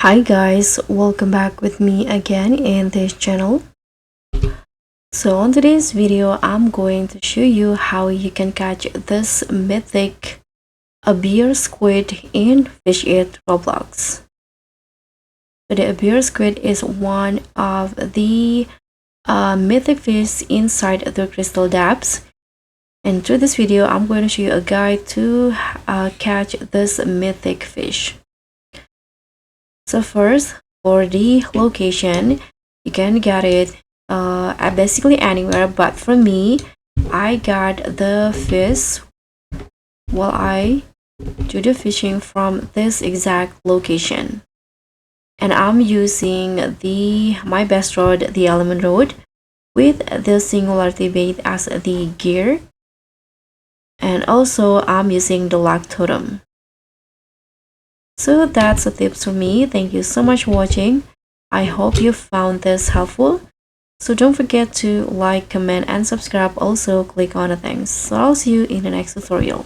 Hi guys, welcome back with me again in this channel. So on today's video, I'm going to show you how you can catch this mythic abyr squid in Fish It Roblox. So the abyr squid is one of the mythic fish inside the crystal depths. And through this video, I'm going to show you a guide to catch this mythic fish. So first, for the location, you can get it basically anywhere, but for me, I got the fish while I do the fishing from this exact location. And I'm using my best rod, the element rod, with the singularity bait as the gear. And also I'm using the lock totem. So that's the tips for me. Thank you so much for watching. I hope you found this helpful. So don't forget to like, comment, and subscribe. Also click on the thanks. So I'll see you in the next tutorial.